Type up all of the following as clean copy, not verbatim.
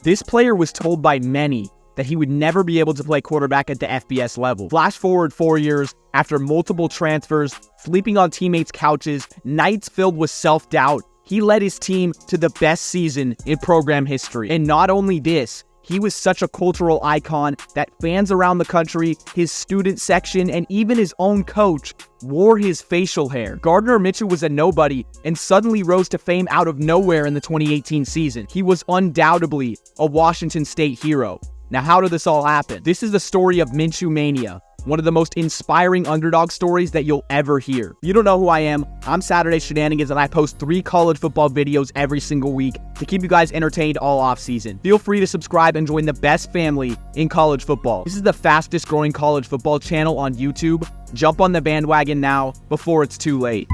This player was told by many that he would never be able to play quarterback at the FBS level. Flash forward 4 years, after multiple transfers, sleeping on teammates' couches, nights filled with self-doubt, he led his team to the best season in program history. And not only this, he was such a cultural icon that fans around the country, his student section, and even his own coach wore his facial hair. Gardner Minshew was a nobody and suddenly rose to fame out of nowhere in the 2018 season. He was undoubtedly a Washington State hero. Now, how did this all happen? This is the story of Minshew Mania, one of the most inspiring underdog stories that you'll ever hear. You don't know who I am. I'm Saturday Shenanigans, and I post 3 college football videos every single week to keep you guys entertained all offseason. Feel free to subscribe and join the best family in college football. This is the fastest growing college football channel on YouTube. Jump on the bandwagon now before it's too late.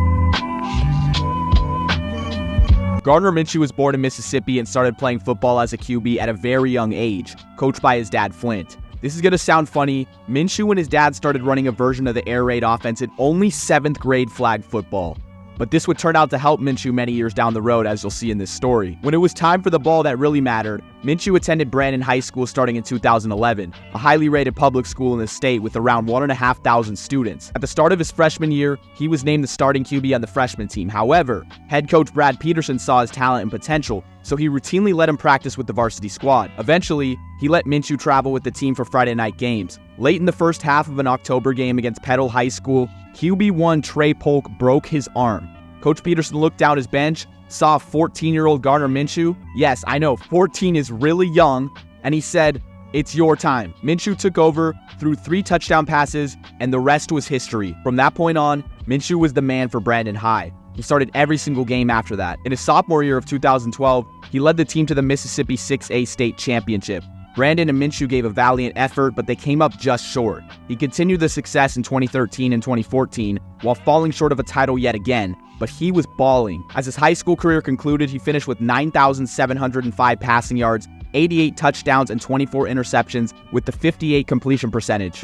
Gardner Minshew was born in Mississippi and started playing football as a QB at a very young age, coached by his dad Flint. This is going to sound funny. Minshew and his dad started running a version of the air raid offense in only 7th grade flag football. But this would turn out to help Minshew many years down the road, as you'll see in this story. When it was time for the ball that really mattered, Minshew attended Brandon High School starting in 2011, a highly rated public school in the state with around 1,500 students. At the start of his freshman year, he was named the starting QB on the freshman team. However, head coach Brad Peterson saw his talent and potential, so he routinely let him practice with the varsity squad. Eventually, he let Minshew travel with the team for Friday night games. Late in the first half of an October game against Petal High School, QB1 Trey Polk broke his arm. Coach Peterson looked down his bench, saw 14-year-old Gardner Minshew. Yes, I know, 14 is really young, and he said, "It's your time." Minshew took over, threw 3 touchdown passes, and the rest was history. From that point on, Minshew was the man for Brandon High. He started every single game after that. In his sophomore year of 2012, he led the team to the Mississippi 6A state championship. Brandon and Minshew gave a valiant effort, but they came up just short. He continued the success in 2013 and 2014, while falling short of a title yet again, but he was balling. As his high school career concluded, he finished with 9,705 passing yards, 88 touchdowns, and 24 interceptions, with the 58 completion percentage.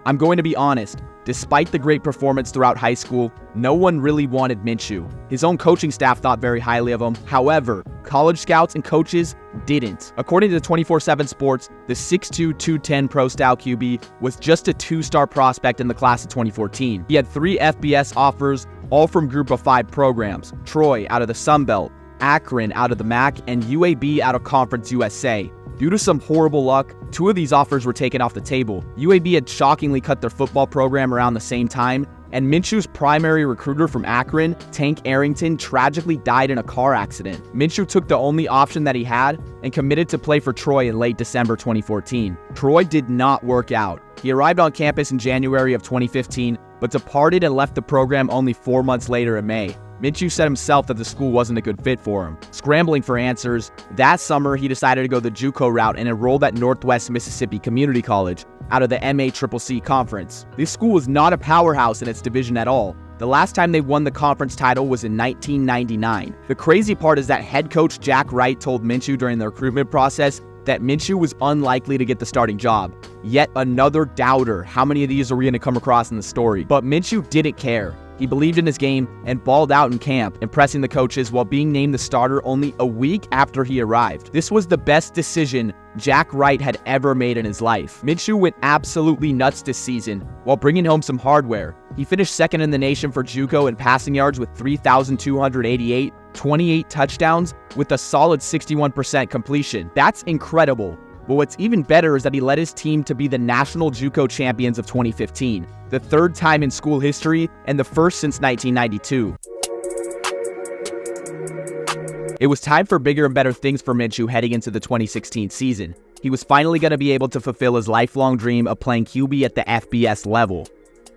I'm going to be honest, despite the great performance throughout high school, no one really wanted Minshew. His own coaching staff thought very highly of him. However, college scouts and coaches didn't. According to 24/7 Sports, the 6'2", 210 pro-style QB was just a 2-star prospect in the class of 2014. He had 3 FBS offers, all from Group of 5 programs: Troy out of the Sun Belt, Akron out of the MAC, and UAB out of Conference USA. Due to some horrible luck, 2 of these offers were taken off the table. UAB had shockingly cut their football program around the same time, and Minshew's primary recruiter from Akron, Tank Arrington, tragically died in a car accident. Minshew took the only option that he had and committed to play for Troy in late December 2014. Troy did not work out. He arrived on campus in January of 2015, but departed and left the program only 4 months later in May. Minshew said himself that the school wasn't a good fit for him. Scrambling for answers, that summer he decided to go the JUCO route and enrolled at Northwest Mississippi Community College out of the MACCC conference. This school was not a powerhouse in its division at all. The last time they won the conference title was in 1999. The crazy part is that head coach Jack Wright told Minshew during the recruitment process that Minshew was unlikely to get the starting job. Yet another doubter. How many of these are we going to come across in the story? But Minshew didn't care. He believed in his game and balled out in camp, impressing the coaches while being named the starter only a week after he arrived. This was the best decision Jack Wright had ever made in his life. Minshew went absolutely nuts this season while bringing home some hardware. He finished second in the nation for JUCO in passing yards with 3,288, 28 touchdowns with a solid 61% completion. That's incredible. But what's even better is that he led his team to be the national JUCO champions of 2015, the 3rd time in school history and the 1st since 1992. It was time for bigger and better things for Minshew heading into the 2016 season. He was finally going to be able to fulfill his lifelong dream of playing QB at the FBS level.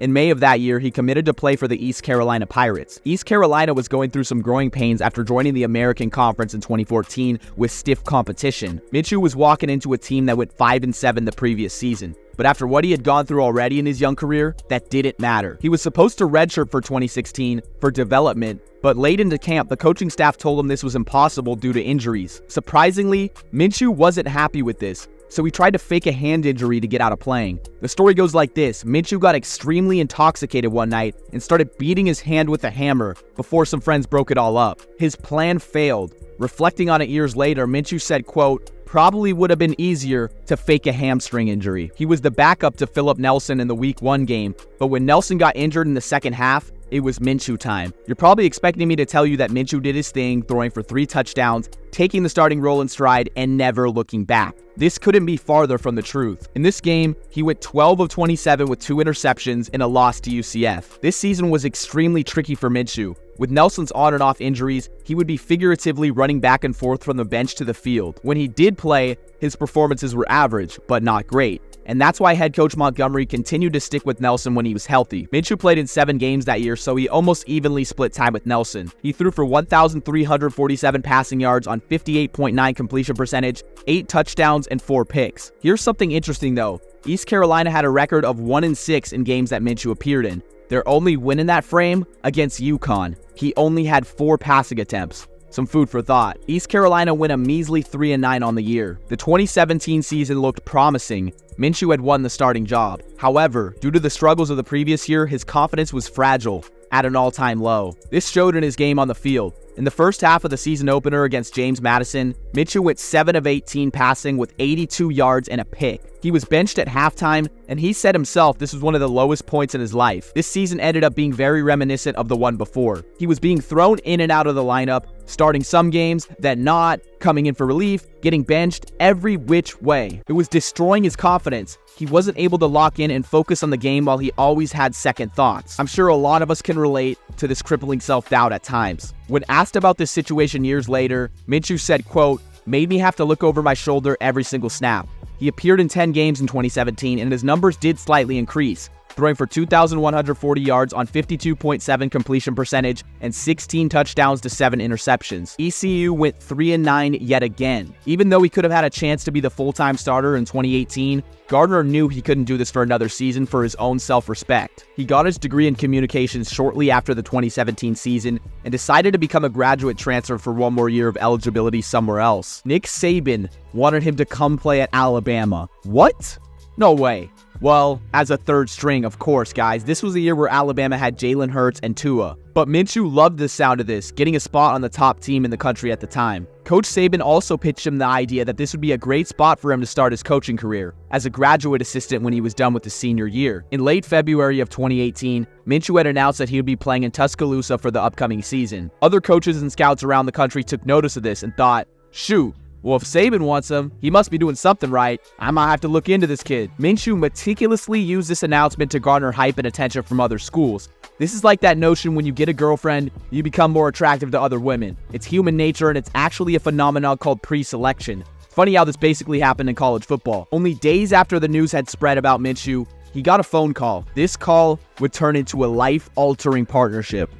In May of that year, he committed to play for the East Carolina Pirates. East Carolina was going through some growing pains after joining the American Conference in 2014 with stiff competition. Minshew was walking into a team that went 5-7 the previous season. But after what he had gone through already in his young career, that didn't matter. He was supposed to redshirt for 2016 for development, but late into camp, the coaching staff told him this was impossible due to injuries. Surprisingly, Minshew wasn't happy with this. so he tried to fake a hand injury to get out of playing. The story goes like this: Minshew got extremely intoxicated one night and started beating his hand with a hammer before some friends broke it all up. His plan failed. Reflecting on it years later, Minshew said, quote, "Probably would have been easier to fake a hamstring injury." He was the backup to Philip Nelson in the Week 1 game, but when Nelson got injured in the second half, it was Minshew time. You're probably expecting me to tell you that Minshew did his thing, throwing for 3 touchdowns, taking the starting role in stride, and never looking back. This couldn't be farther from the truth. In this game, he went 12 of 27 with 2 interceptions in a loss to UCF. This season was extremely tricky for Minshew. With Nelson's on and off injuries, he would be figuratively running back and forth from the bench to the field. When he did play, his performances were average, but not great. And that's why head coach Montgomery continued to stick with Nelson when he was healthy. Minshew played in 7 games that year, so he almost evenly split time with Nelson. He threw for 1,347 passing yards on 58.9 completion percentage, 8 touchdowns, and 4 picks. Here's something interesting though. East Carolina had a record of 1-6 in games that Minshew appeared in. Their only win in that frame against UConn. He only had 4 passing attempts. Some food for thought. East Carolina went a measly 3-9 on the year. The 2017 season looked promising. Minshew had won the starting job. However, due to the struggles of the previous year, his confidence was fragile at an all-time low. This showed in his game on the field. In the first half of the season opener against James Madison, Minshew went 7 of 18 passing with 82 yards and a pick. He was benched at halftime, and he said himself this was one of the lowest points in his life. This season ended up being very reminiscent of the one before. He was being thrown in and out of the lineup, starting some games, then not, coming in for relief, getting benched, every which way. It was destroying his confidence. He wasn't able to lock in and focus on the game while he always had second thoughts. I'm sure a lot of us can relate to this crippling self-doubt at times. When asked about this situation years later, Minshew said, quote, "Made me have to look over my shoulder every single snap." He appeared in 10 games in 2017, and his numbers did slightly increase, throwing for 2,140 yards on 52.7 completion percentage and 16 touchdowns to 7 interceptions. ECU went 3-9 yet again. Even though he could have had a chance to be the full-time starter in 2018, Gardner knew he couldn't do this for another season for his own self-respect. He got his degree in communications shortly after the 2017 season and decided to become a graduate transfer for 1 more year of eligibility somewhere else. Nick Saban wanted him to come play at Alabama. What? No way. Well, as a third string, of course, guys. This was the year where Alabama had Jalen Hurts and Tua. But Minshew loved the sound of this, getting a spot on the top team in the country at the time. Coach Saban also pitched him the idea that this would be a great spot for him to start his coaching career as a graduate assistant when he was done with his senior year. In late February of 2018, Minshew had announced that he would be playing in Tuscaloosa for the upcoming season. Other coaches and scouts around the country took notice of this and thought, shoot, well, if Saban wants him, he must be doing something right. I might have to look into this kid. Minshew meticulously used this announcement to garner hype and attention from other schools. This is like that notion when you get a girlfriend, you become more attractive to other women. It's human nature, and it's actually a phenomenon called pre-selection. Funny how this basically happened in college football. Only days after the news had spread about Minshew, he got a phone call. This call would turn into a life-altering partnership.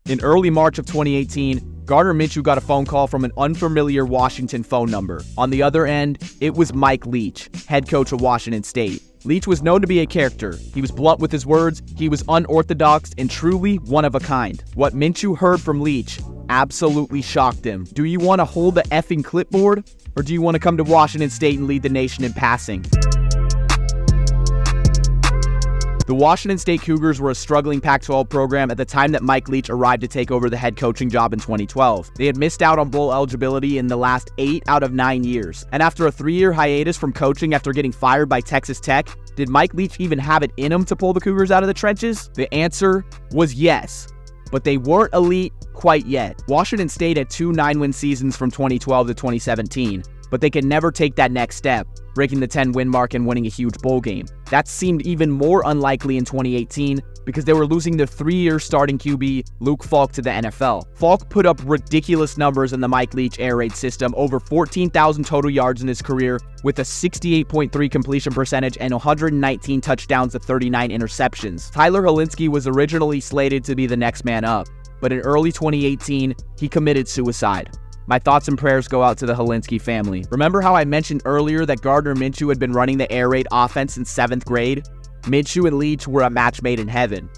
In early March of 2018, Gardner Minshew got a phone call from an unfamiliar Washington phone number. On the other end, it was Mike Leach, head coach of Washington State. Leach was known to be a character. He was blunt with his words, he was unorthodox, and truly one of a kind. What Minshew heard from Leach absolutely shocked him. Do you want to hold the effing clipboard, or do you want to come to Washington State and lead the nation in passing? The Washington State Cougars were a struggling Pac-12 program at the time that Mike Leach arrived to take over the head coaching job in 2012. They had missed out on bowl eligibility in the last 8 out of 9 years. And after a 3-year hiatus from coaching after getting fired by Texas Tech, did Mike Leach even have it in him to pull the Cougars out of the trenches? The answer was yes. But they weren't elite quite yet. Washington State had 2 9-win seasons from 2012 to 2017. But they could never take that next step, breaking the 10-win mark and winning a huge bowl game. That seemed even more unlikely in 2018 because they were losing their 3-year starting QB, Luke Falk, to the NFL. Falk put up ridiculous numbers in the Mike Leach air raid system, over 14,000 total yards in his career with a 68.3 completion percentage and 119 touchdowns to 39 interceptions. Tyler Hilinski was originally slated to be the next man up, but in early 2018, he committed suicide. My thoughts and prayers go out to the Hilinski family. Remember how I mentioned earlier that Gardner Minshew had been running the air raid offense in 7th grade? Minshew and Leach were a match made in heaven.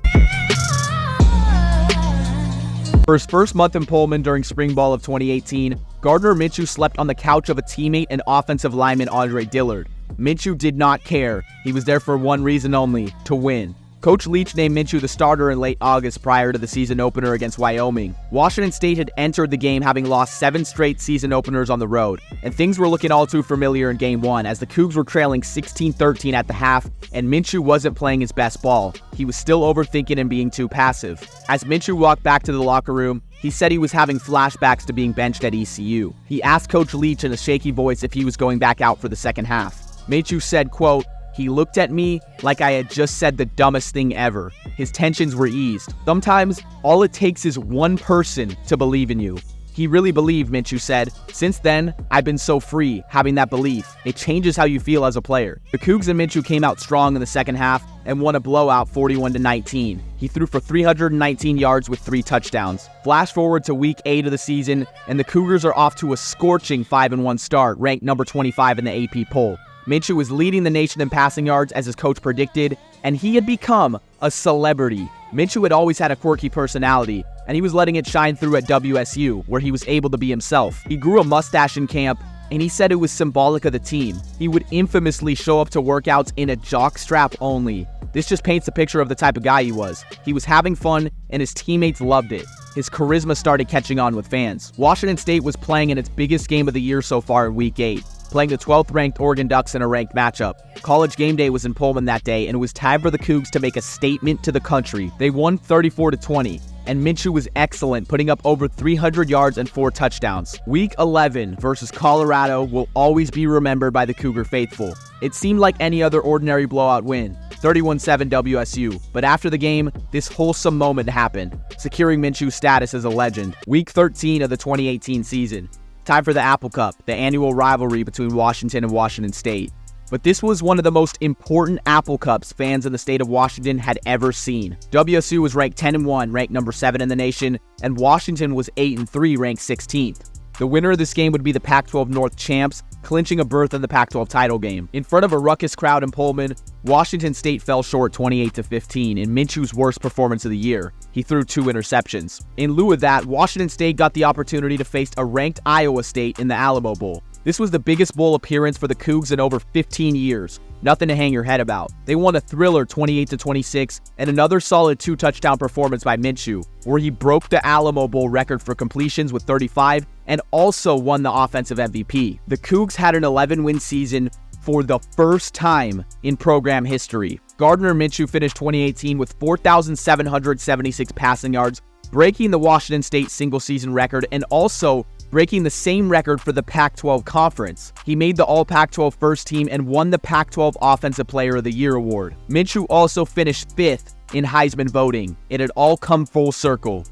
For his first month in Pullman during spring ball of 2018, Gardner Minshew slept on the couch of a teammate and offensive lineman Andre Dillard. Minshew did not care. He was there for one reason only: to win. Coach Leach named Minshew the starter in late August prior to the season opener against Wyoming. Washington State had entered the game having lost 7 straight season openers on the road, and things were looking all too familiar in Game 1 as the Cougs were trailing 16-13 at the half, and Minshew wasn't playing his best ball. He was still overthinking and being too passive. As Minshew walked back to the locker room, he said he was having flashbacks to being benched at ECU. He asked Coach Leach in a shaky voice if he was going back out for the second half. Minshew said, quote, "He looked at me like I had just said the dumbest thing ever. His tensions were eased. Sometimes, all it takes is one person to believe in you." He really believed, Minshew said. "Since then, I've been so free, having that belief. It changes how you feel as a player." The Cougs and Minshew came out strong in the second half and won a blowout 41-19. He threw for 319 yards with 3 touchdowns. Flash forward to week 8 of the season, and the Cougars are off to a scorching 5-1 start, ranked number 25 in the AP poll. Minshew was leading the nation in passing yards as his coach predicted, and he had become a celebrity. Minshew had always had a quirky personality, and he was letting it shine through at WSU, where he was able to be himself. He grew a mustache in camp, and he said it was symbolic of the team. He would infamously show up to workouts in a jockstrap only. This just paints a picture of the type of guy he was. He was having fun, and his teammates loved it. His charisma started catching on with fans. Washington State was playing in its biggest game of the year so far in Week 8, playing the 12th-ranked Oregon Ducks in a ranked matchup. College game day was in Pullman that day, and it was time for the Cougs to make a statement to the country. They won 34-20. And Minshew was excellent, putting up over 300 yards and 4 touchdowns. Week 11 versus Colorado will always be remembered by the Cougar faithful. It seemed like any other ordinary blowout win, 31-7 WSU, but after the game, this wholesome moment happened, securing Minshew's status as a legend. Week 13 of the 2018 season. Time for the Apple Cup, the annual rivalry between Washington and Washington State. But this was one of the most important Apple Cups fans in the state of Washington had ever seen. WSU was ranked 10-1, ranked number 7 in the nation, and Washington was 8-3, ranked 16th. The winner of this game would be the Pac-12 North champs, clinching a berth in the Pac-12 title game. In front of a ruckus crowd in Pullman, Washington State fell short 28-15 in Minshew's worst performance of the year. He threw 2 interceptions. In lieu of that, Washington State got the opportunity to face a ranked Iowa State in the Alamo Bowl. This was the biggest bowl appearance for the Cougs in over 15 years. Nothing to hang your head about. They won a thriller 28-26 and another solid 2-touchdown performance by Minshew, where he broke the Alamo Bowl record for completions with 35 and also won the offensive MVP. The Cougs had an 11-win season for the first time in program history. Gardner Minshew finished 2018 with 4,776 passing yards, breaking the Washington State single-season record and also breaking the same record for the Pac-12 Conference. He made the All-Pac-12 first team and won the Pac-12 Offensive Player of the Year award. Minshew also finished 5th in Heisman voting. It had all come full circle.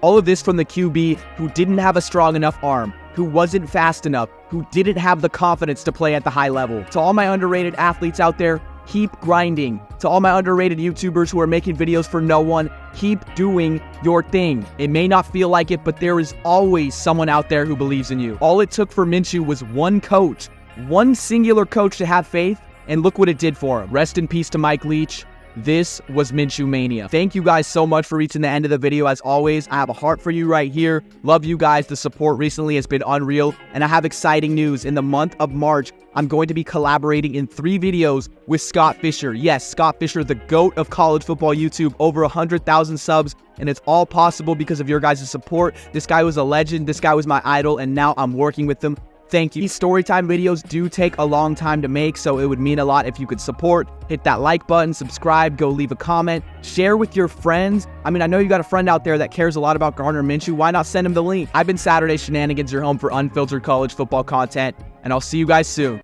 All of this from the QB who didn't have a strong enough arm, who wasn't fast enough, who didn't have the confidence to play at the high level. To all my underrated athletes out there, keep grinding. To all my underrated YouTubers who are making videos for no one, keep doing your thing. It may not feel like it, but there is always someone out there who believes in you. All it took for Minshew was one coach, one singular coach to have faith, and look what it did for him. Rest in peace to Mike Leach. This was Minshew Mania. Thank you guys so much for reaching the end of the video. As always, I have a heart for you right here. Love you guys. The support recently has been unreal, and I have exciting news. In the month of March, I'm going to be collaborating in 3 videos with Scott Fisher. Yes, Scott Fisher, the GOAT of college football YouTube, over 100,000 subs, and it's all possible because of your guys' support. This guy was a legend. This guy was my idol, and now I'm working with him. Thank you. These storytime videos do take a long time to make, so it would mean a lot if you could support. Hit that like button, subscribe, go leave a comment, share with your friends. I mean, I know you got a friend out there that cares a lot about Gardner Minshew. Why not send him the link? I've been Saturday Shenanigans, your home for unfiltered college football content, and I'll see you guys soon.